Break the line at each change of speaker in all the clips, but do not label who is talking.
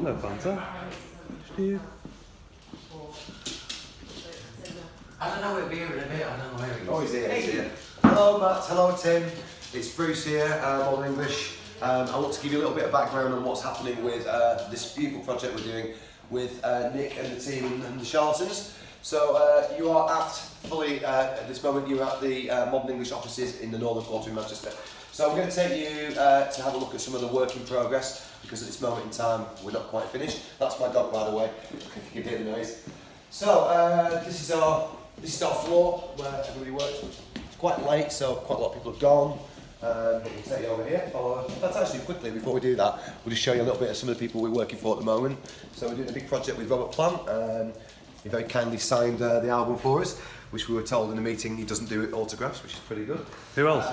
Hello, Fanta. Steve.
I don't know, he'll be here in a bit, I don't know where he is.
Oh, he's here, he's here. Hello, Matt. Hello, Tim. It's Bruce here, Modern English. I want to give you a little bit of background on what's happening with this beautiful project we're doing with Nick and the team and the Charlatans. So you are at this moment, you're at the Modern English offices in the Northern Quarter in Manchester. So I'm going to take you to have a look at some of the work in progress, because at this moment in time we're not quite finished. That's my dog, by the way, if you can hear the noise. So this is our floor where everybody works. It's quite late, so quite a lot of people have gone. But we'll take you over here. That's actually quickly, before we do that, we'll just show you a little bit of some of the people we're working for at the moment. So we're doing a big project with Robert Plant. He very kindly signed the album for us, which we were told in the meeting he doesn't do autographs, which is pretty good.
Who else?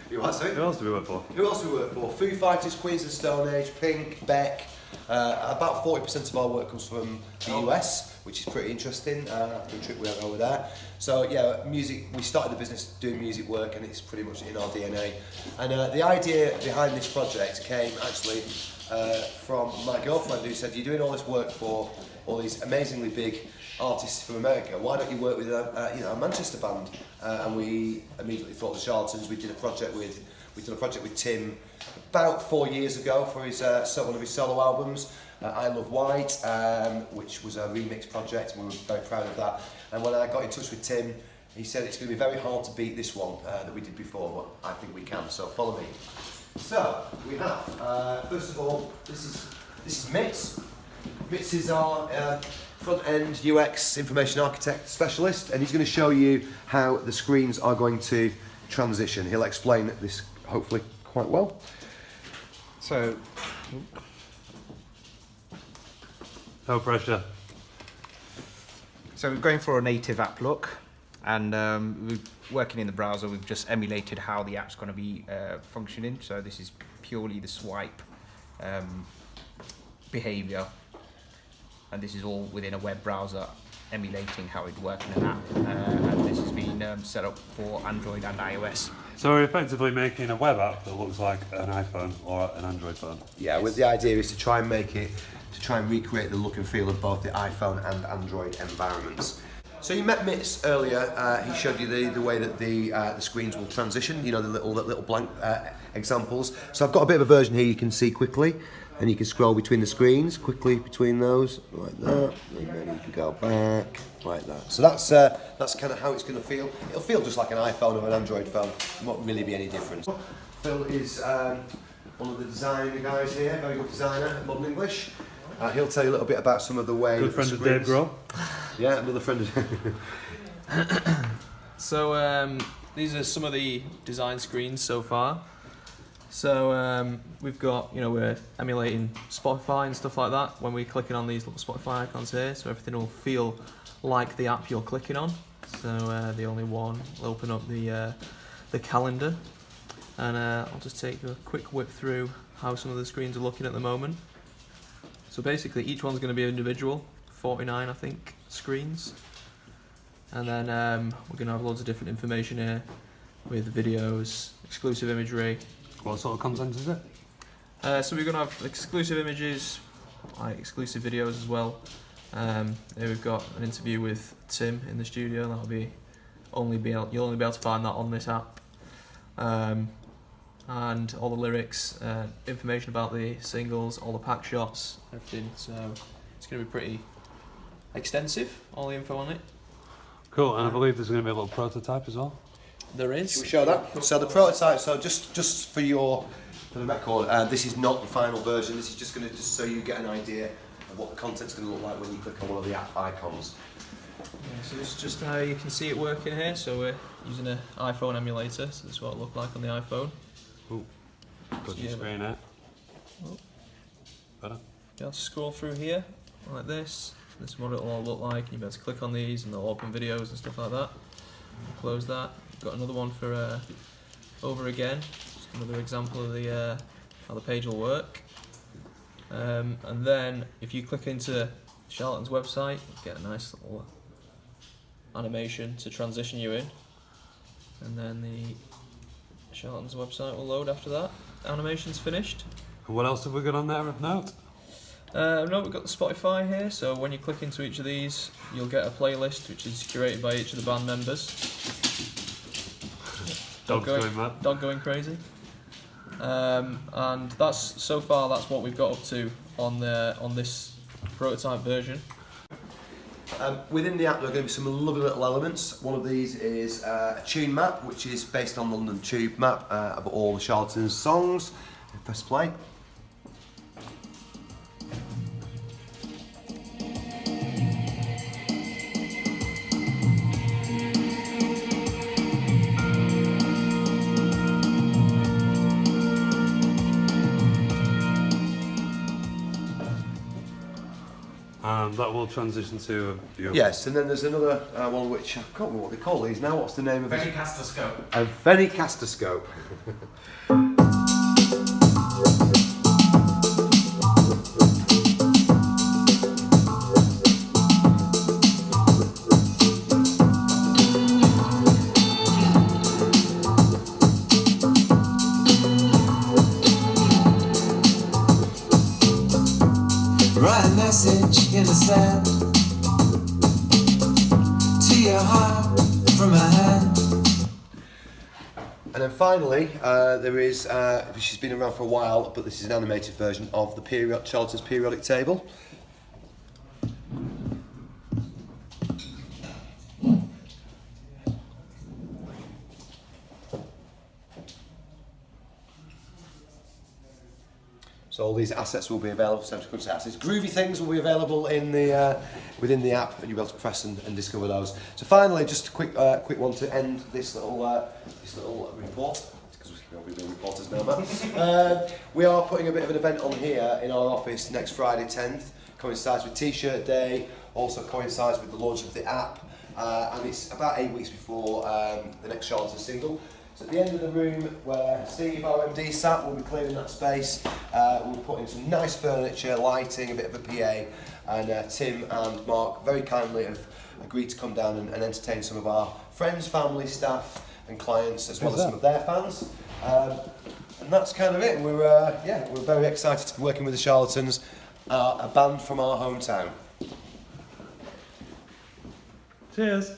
Who else
do we work for?
Who else do we work for? Foo Fighters, Queens of the Stone Age, Pink, Beck. About 40% of our work comes from the US, which is pretty interesting, after a trip we went over there. So yeah, music, we started the business doing music work, and it's pretty much in our DNA. And the idea behind this project came actually from my girlfriend, who said, you're doing all this work for all these amazingly big artists from America, why don't you work with a Manchester band? And we immediately thought the Charlatans. We did a project with Tim about 4 years ago for his one of his solo albums, I Love White, which was a remix project, and we were very proud of that. And when I got in touch with Tim, he said it's going to be very hard to beat this one that we did before, but I think we can, so follow me. So, we have, first of all, this is Mitz. Mitz is our front-end UX information architect specialist, and he's going to show you how the screens are going to transition. He'll explain this hopefully quite well.
So, no pressure.
So we're going for a native app look, and we're working in the browser. We've just emulated how the app's going to be functioning. So this is purely the swipe behavior, and this is all within a web browser emulating how it works in an app. And this has been set up for Android and iOS.
So we're effectively making a web app that looks like an iPhone or an Android phone.
Yeah, with the idea is to try and recreate the look and feel of both the iPhone and Android environments. So you met Mitz earlier. He showed you the way that the screens will transition. You know, the little blank examples. So I've got a bit of a version here you can see quickly, and you can scroll between the screens quickly between those like that, and then you can go back like that. So that's kind of how it's going to feel. It'll feel just like an iPhone or an Android phone. It won't really be any different. Phil is one of the design guys here, very good designer at Modern English. He'll tell you a little bit about some of the way.
Good friend of Dave Grohl.
Yeah, another friend of.
So these are some of the design screens so far. So we've got, we're emulating Spotify and stuff like that when we're clicking on these little Spotify icons here, so everything will feel like the app you're clicking on. So the only one will open up the calendar, and I'll just take a quick whip through how some of the screens are looking at the moment. So basically each one's going to be individual, 49 I think screens, and then we're going to have loads of different information here with videos, exclusive imagery.
What sort of content is it?
So we're going to have exclusive images, like exclusive videos as well. Here we've got an interview with Tim in the studio. You'll only be able to find that on this app. And all the lyrics, information about the singles, all the pack shots, everything. So it's going to be pretty extensive, all the info on it.
Cool, and I believe there's going to be a little prototype as well.
There is.
Should we show that? So the prototype, so just for the record, this is not the final version. This is just so you get an idea of what the content's going to look like when you click on one of the app icons.
Yeah, so this is just how you can see it working here. So we're using an iPhone emulator, so this is what it looked like on the iPhone.
Ooh, got your screen out.
Oh.
Better.
You have to scroll through here like this. This is what it'll all look like. You'll be able to click on these and they'll open videos and stuff like that. Close that. Got another one for over again. Just another example of the how the page will work. And then if you click into Charlatan's website, you get a nice little animation to transition you in. And then the Charlatan's website will load after that. Animation's finished.
And what else have we got on there of note?
No, we've got the Spotify here, so when you click into each of these, you'll get a playlist which is curated by each of the band members.
Dog's going mad.
Dog going crazy. And so far that's what we've got up to on this prototype version.
Within the app there are going to be some lovely little elements. One of these is a tune map, which is based on the London Tube map of all the Charlatans songs. Press play.
And that will transition to a view.
Yes, and then there's another one which I can't remember what they call these now. What's the name of it?
Venicastoscope.
A Venicastoscope.
Write a message in the sand to your heart from my hand.
And then finally, there is, which has been around for a while, but this is an animated version of the Charlatans periodic table. So all these assets will be available, assets. Groovy things will be available in the within the app, and you'll be able to press and discover those. So finally, just a quick one to end this little report, because we'll be reporters now, Matt. We are putting a bit of an event on here in our office next Friday 10th. Coincides with T-shirt day, also coincides with the launch of the app, and it's about 8 weeks before the next Charlatans single. So at the end of the room where Steve, our MD, sat, we'll be clearing that space. We'll put in some nice furniture, lighting, a bit of a PA, and Tim and Mark very kindly have agreed to come down and entertain some of our friends, family, staff and clients, as well as some of their fans. And that's kind of it. We're very excited to be working with the Charlatans, a band from our hometown.
Cheers.